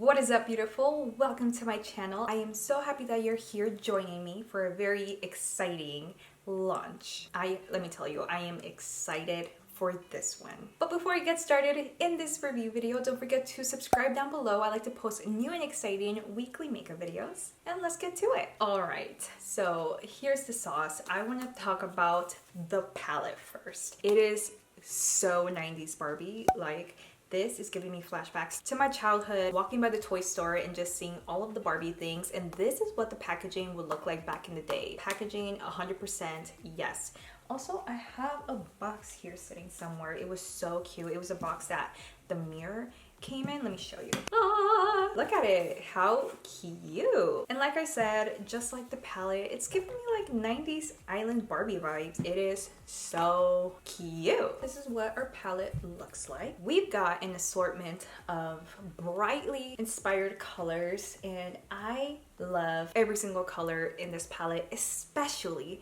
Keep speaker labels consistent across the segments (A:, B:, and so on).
A: What is up, beautiful? Welcome to my channel. I am so happy that you're here joining me for a very exciting launch. Let me tell you, I am excited for this one. But before I get started in this review video, don't forget to subscribe down below. I like to post new and exciting weekly makeup videos. And let's get to it. Alright, so here's the sauce. I want to talk about the palette first. It is so 90s Barbie. Like, this is giving me flashbacks to my childhood, walking by the toy store and just seeing all of the Barbie things. And this is what the packaging would look like back in the day. Packaging, 100% yes. Also, I have a box here sitting somewhere. It was so cute. It was a box that the mirror came in. Let me show you. Ah, look at it. How cute. And like I said, just like the palette, it's giving me like 90s island Barbie vibes. It is so cute. This is what our palette looks like. We've got an assortment of brightly inspired colors, and I love every single color in this palette, especially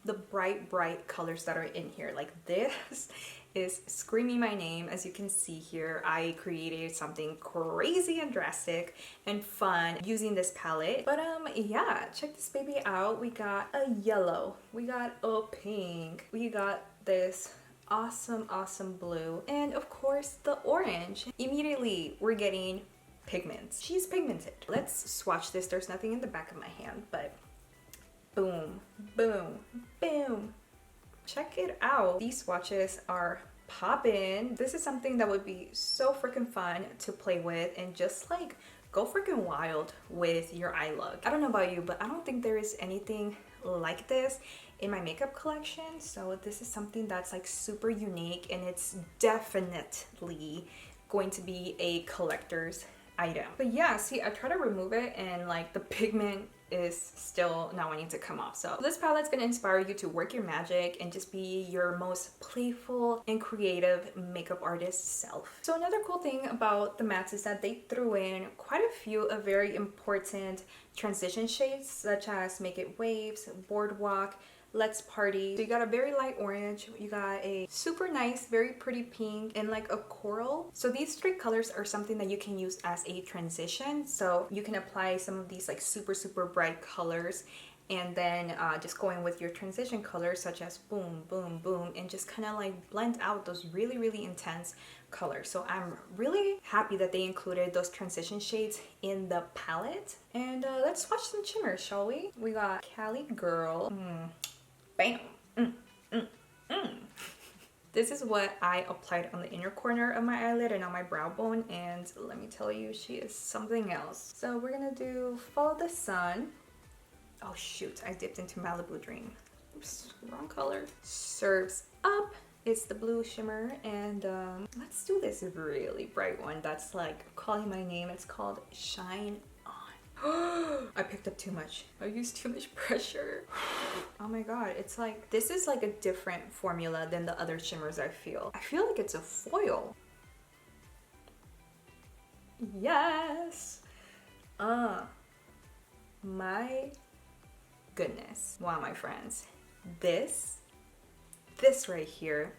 A: the bright colors that are in here. Like, this is screaming my name. As you can see here, I created something crazy and drastic and fun using this palette. But yeah, check this baby out. We got a yellow, we got a pink, we got this awesome blue, and of course the orange. Immediately we're getting pigments. She's pigmented. Let's swatch this. There's nothing in the back of my hand, but boom, boom, boom. Check it out. These swatches are poppin'. This is something that would be so freaking fun to play with and just like go freaking wild with your eye look. I don't know about you, but I don't think there is anything like this in my makeup collection. So this is something that's like super unique, and it's definitely going to be a collector's item. But yeah, see, I try to remove it and like the pigment is still not wanting to come off. So this palette's gonna inspire you to work your magic and just be your most playful and creative makeup artist self. So another cool thing about the mattes is that they threw in quite a few of very important transition shades, such as Make It Waves, Boardwalk, Let's Party. So you got a very light orange, you got a super nice, very pretty pink, and like a coral. So these three colors are something that you can use as a transition. So you can apply some of these like super bright colors, and then just going with your transition colors such as boom, boom, boom, and just kind of like blend out those really intense colors. So I'm really happy that they included those transition shades in the palette. And let's swatch some shimmers, shall we? We got Cali Girl. Bam. This is what I applied on the inner corner of my eyelid and on my brow bone, and let me tell you, she is something else. So we're gonna do Follow the Sun. Oh shoot, I dipped into Malibu Dream. Oops, wrong color. Serves Up. It's the blue shimmer, and let's do this really bright one that's like calling my name. It's called Shine On. I picked up too much. I used too much pressure. Oh my god, it's like, this is like a different formula than the other shimmers I feel. I feel like it's a foil. Yes! My goodness. Wow, my friends. This right here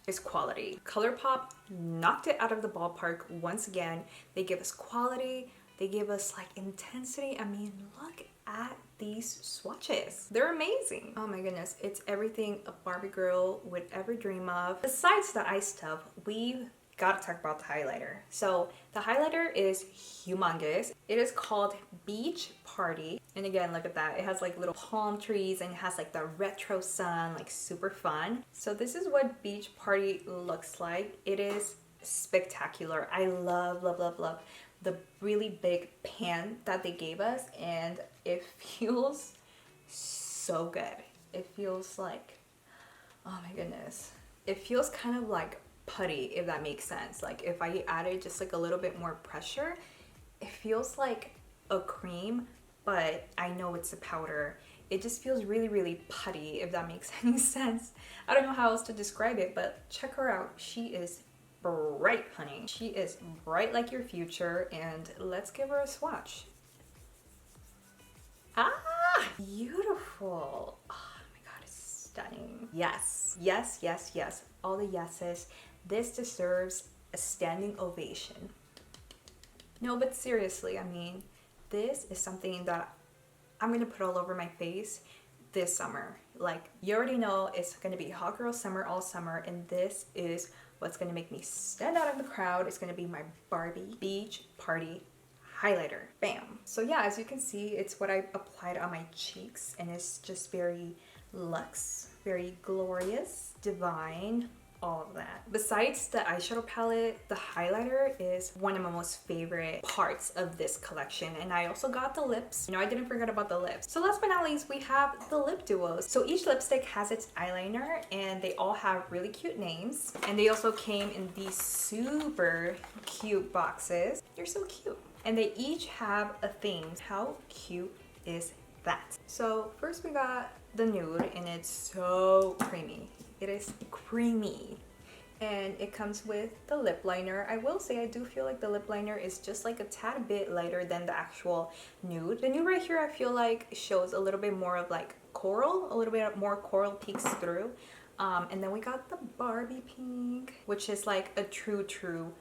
A: is quality. Colourpop knocked it out of the ballpark once again. They give us quality, they give us like intensity. I mean, look at these swatches. They're amazing. Oh my goodness, it's everything a Barbie girl would ever dream of. Besides the eye stuff, we've got to talk about the highlighter. So the highlighter is humongous. It is called Beach Party. And again, look at that. It has like little palm trees and it has like the retro sun, like super fun. So this is what Beach Party looks like. It is spectacular. I love the really big pan that they gave us, and it feels so good. It feels like, oh my goodness. It feels kind of like putty, if that makes sense. Like if I added just like a little bit more pressure, it feels like a cream, but I know it's a powder. It just feels really putty, if that makes any sense. I don't know how else to describe it, but check her out. She is bright, honey. She is bright like your future, and let's give her a swatch. Ah, beautiful. Oh my god, it's stunning. Yes, all the yeses. This deserves a standing ovation. No, but seriously, I mean, this is something that I'm gonna put all over my face this summer. Like, you already know it's gonna be hot girl summer all summer, and this is what's gonna make me stand out in the crowd. It's gonna be my Barbie Beach Party highlighter. Bam! So yeah, as you can see, it's what I applied on my cheeks, and it's just very luxe, very glorious, divine, all of that. Besides the eyeshadow palette, the highlighter is one of my most favorite parts of this collection. And I also got the lips. You know, I didn't forget about the lips. So last but not least, we have the lip duos. So each lipstick has its eyeliner, and they all have really cute names. And they also came in these super cute boxes. They're so cute. And they each have a theme. How cute is that? So first we got the nude, and it's so creamy. It is creamy, and it comes with the lip liner. I will say I do feel like the lip liner is just like a tad bit lighter than the actual nude. The nude right here I feel like shows a little bit more of like coral, a little bit more coral peeks through. And then we got the Barbie pink, which is like a true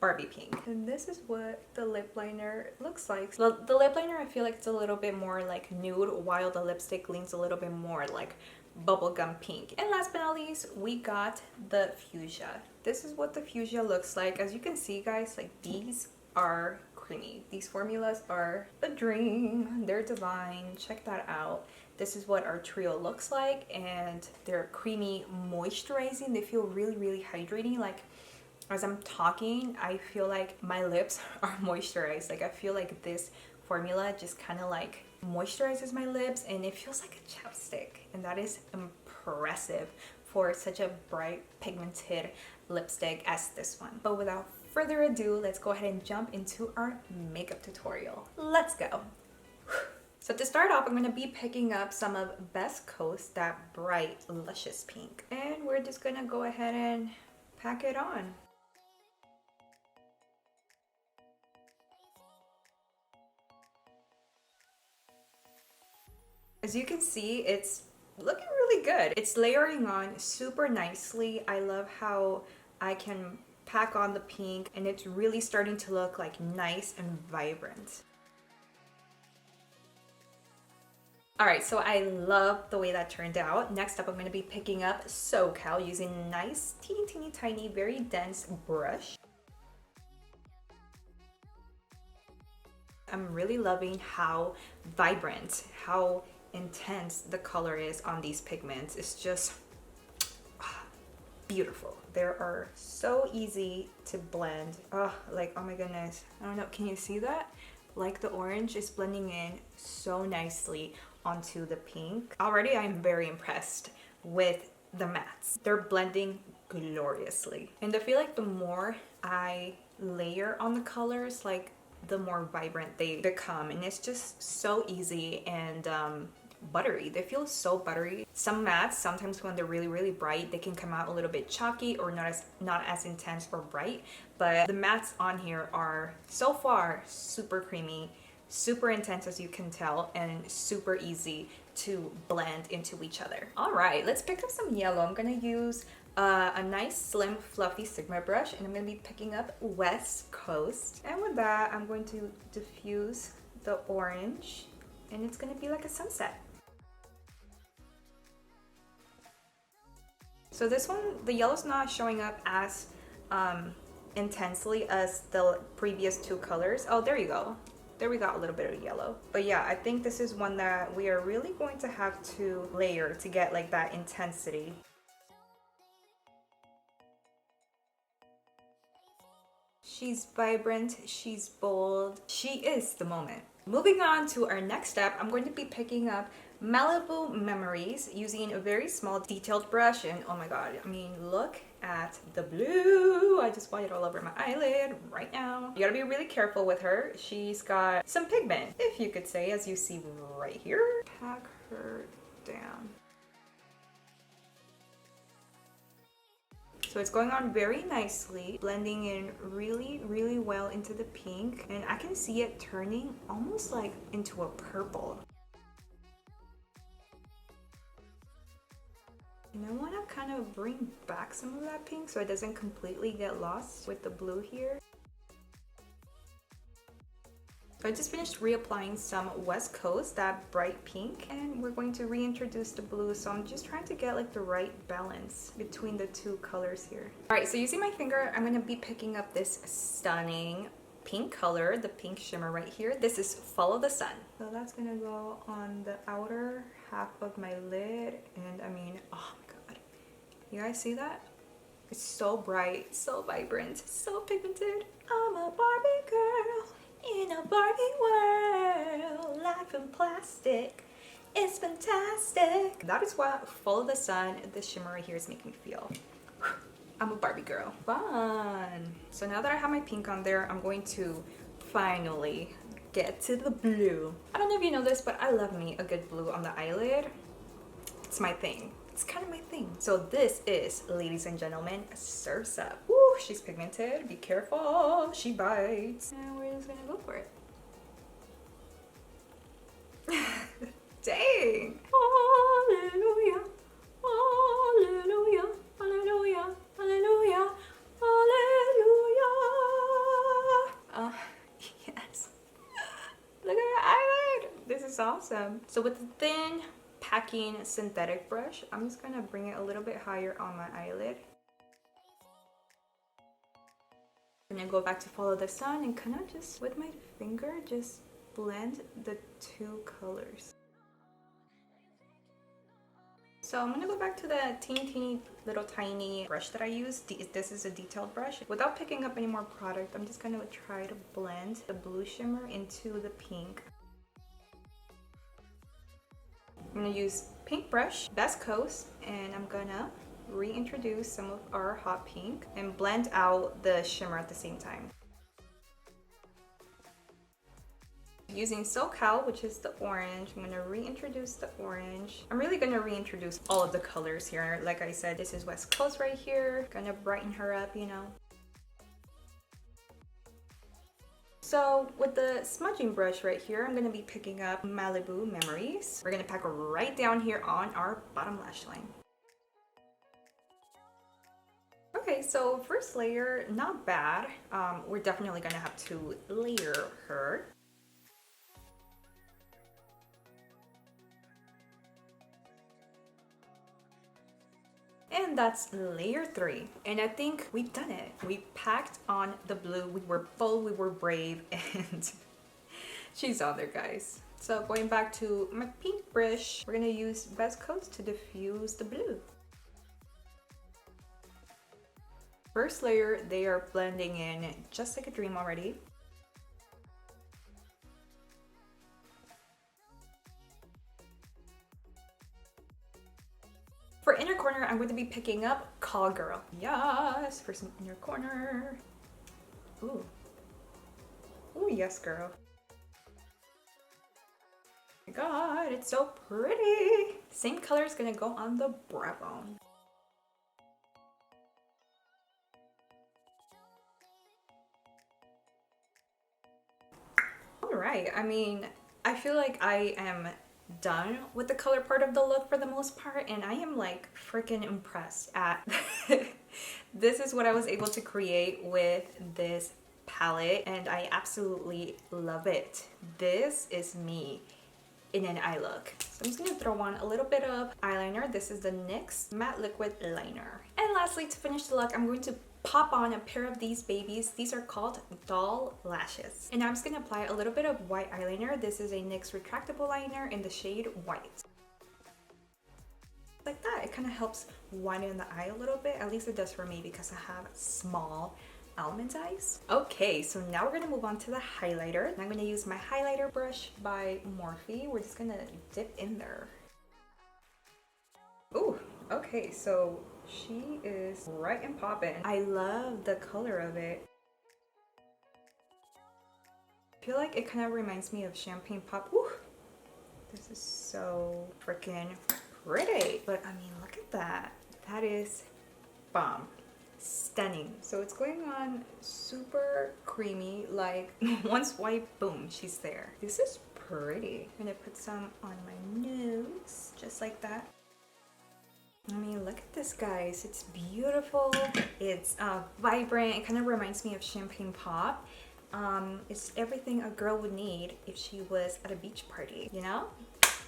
A: Barbie pink. And this is what the lip liner looks like. So the lip liner I feel like it's a little bit more like nude, while the lipstick leans a little bit more like bubblegum pink. And last but not least, we got the fuchsia. This is what the fuchsia looks like. As you can see, guys, like these are creamy. These formulas are a dream. They're divine. Check that out. This is what our trio looks like, and they're creamy, moisturizing. They feel really hydrating. Like, as I'm talking, I feel like my lips are moisturized. Like, I feel like this formula just kind of like moisturizes my lips, and it feels like a chapstick, and that is impressive for such a bright pigmented lipstick as this one. But without further ado, let's go ahead and jump into our makeup tutorial. Let's go. So to start off, I'm going to be picking up some of Best Coast, that bright luscious pink, and we're just gonna go ahead and pack it on. As you can see, it's looking really good. It's layering on super nicely. I love how I can pack on the pink, and it's really starting to look like nice and vibrant. Alright, so I love the way that turned out. Next up, I'm going to be picking up Socal using a nice teeny tiny, very dense brush. I'm really loving how vibrant, how intense the color is on these pigments. It's just beautiful. They are so easy to blend. Oh, like, oh my goodness. I don't know, can you see that? Like, the orange is blending in so nicely onto the pink. Already I'm very impressed with the mattes. They're blending gloriously. And I feel like the more I layer on the colors, like, the more vibrant they become, and it's just so easy and buttery. They feel so buttery. Some mattes, sometimes when they're really bright, they can come out a little bit chalky or not as intense or bright, but the mattes on here are so far super creamy, super intense, as you can tell, and super easy to blend into each other. All right, let's pick up some yellow. I'm gonna use a nice slim fluffy Sigma brush, and I'm going to be picking up West Coast, and with that I'm going to diffuse the orange, and it's going to be like a sunset. So this one, the yellow's not showing up as intensely as the previous two colors. Oh, there you go. There we got a little bit of yellow. But yeah, I think this is one that we are really going to have to layer to get like that intensity. She's vibrant, she's bold, she is the moment. Moving on to our next step, I'm going to be picking up Malibu Memories using a very small detailed brush, and oh my god, I mean, look at the blue. I just want it all over my eyelid right now. You gotta be really careful with her. She's got some pigment, if you could say, as you see right here. Pack her down. So it's going on very nicely, blending in really well into the pink, and I can see it turning almost like into a purple. And I want to kind of bring back some of that pink so it doesn't completely get lost with the blue here. So I just finished reapplying some West Coast, that bright pink, and we're going to reintroduce the blue. So I'm just trying to get like the right balance between the two colors here. All right, so using my finger, I'm gonna be picking up this stunning pink color, the pink shimmer right here. This is Follow the Sun. So that's gonna go on the outer half of my lid, and I mean, oh my god, you guys see that? It's so bright, so vibrant, so pigmented. I'm a Barbie girl in a Barbie world. Life in plastic is fantastic. That is what Follow the Sun, this shimmer right here, is making me feel. I'm a Barbie girl. Fun. So now that I have my pink on there, I'm going to finally get to the blue. I don't know if you know this, but I love me a good blue on the eyelid. It's my thing. It's kind of my thing. So this is, ladies and gentlemen, Surf's Up. Woo, she's pigmented. Be careful. She bites. And we're just gonna go for it. Dang. Hallelujah. Hallelujah. Hallelujah. Hallelujah. Hallelujah. Yes. Look at her eyelid. This is awesome. So with the thin packing synthetic brush, I'm just gonna bring it a little bit higher on my eyelid. And then go back to Follow the Sun and kind of just with my finger just blend the two colors. So I'm gonna go back to the teeny little tiny brush that I used. This is a detailed brush. Without picking up any more product, I'm just gonna try to blend the blue shimmer into the pink. I'm gonna use pink brush, West Coast, and I'm gonna reintroduce some of our hot pink and blend out the shimmer at the same time. Using Socal, which is the orange, I'm gonna reintroduce the orange. I'm really gonna reintroduce all of the colors here. Like I said, this is West Coast right here. Gonna brighten her up, you know. So with the smudging brush right here, I'm gonna be picking up Malibu Memories. We're gonna pack right down here on our bottom lash line. Okay, so first layer, not bad. We're definitely gonna have to layer her. And that's layer 3. And I think we've done it. We packed on the blue. We were bold, we were brave, and she's on there, guys. So going back to my pink brush, we're gonna use West Coast to diffuse the blue. First layer, they are blending in just like a dream already. For inner corner, I'm going to be picking up Call Girl. Yes, for some inner corner. Ooh. Ooh, yes, girl. Oh my god, it's so pretty. Same color is gonna go on the brow bone. All right, I mean, I feel like I am done with the color part of the look for the most part, and I am like freaking impressed at this is what I was able to create with this palette, and I absolutely love it. This is me in an eye look. So I'm just gonna throw on a little bit of eyeliner. This is the NYX matte liquid liner. And lastly, to finish the look, I'm going to pop on a pair of these babies. These are called doll lashes. And I'm just gonna apply a little bit of white eyeliner. This is a NYX retractable liner in the shade white. Like that, it kind of helps widen the eye a little bit. At least it does for me because I have small almond eyes. Okay, so now we're gonna move on to the highlighter. And I'm gonna use my highlighter brush by Morphe. We're just gonna dip in there. Ooh, okay, so she is right and poppin'. I love the color of it. I feel like it kind of reminds me of Champagne Pop. Ooh, this is so freaking pretty. But I mean, look at that. That is bomb. Stunning. So it's going on super creamy, like one swipe, boom, she's there. This is pretty. I'm gonna put some on my nose, just like that. I mean, look at this, guys. It's beautiful. It's vibrant. It kind of reminds me of Champagne Pop. It's everything a girl would need if she was at a beach party, you know?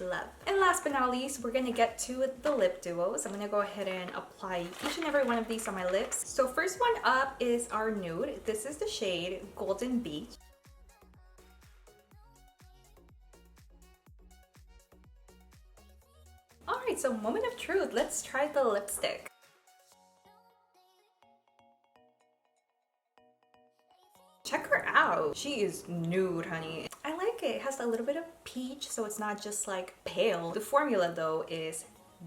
A: Love. And last but not least, we're gonna get to the lip duos. I'm gonna go ahead and apply each and every one of these on my lips. So first one up is our nude. This is the shade Golden Beach. Alright, so moment of truth. Let's try the lipstick. Check her out. She is nude, honey. I like it. It has a little bit of peach, so it's not just like pale. The formula though is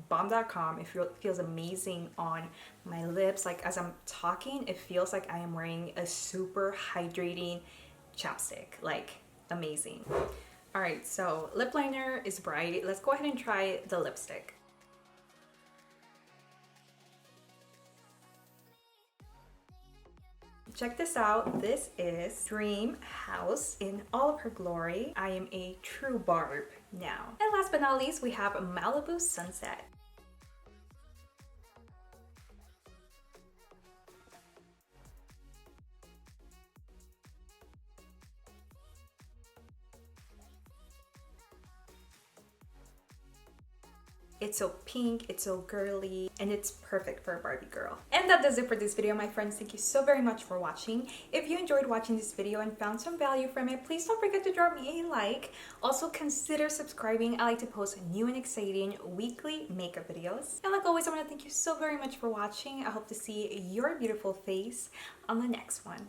A: bomb.com. It feels amazing on my lips. Like as I'm talking, it feels like I am wearing a super hydrating chapstick. Like amazing. All right, so lip liner is bright. Let's go ahead and try the lipstick. Check this out. This is Dream House in all of her glory. I am a true Barb now. And last but not least, we have Malibu Sunset. It's so pink, it's so girly, and it's perfect for a Barbie girl. And that does it for this video, my friends. Thank you so very much for watching. If you enjoyed watching this video and found some value from it, please don't forget to drop me a like. Also consider subscribing. I like to post new and exciting weekly makeup videos. And like always, I want to thank you so very much for watching. I hope to see your beautiful face on the next one.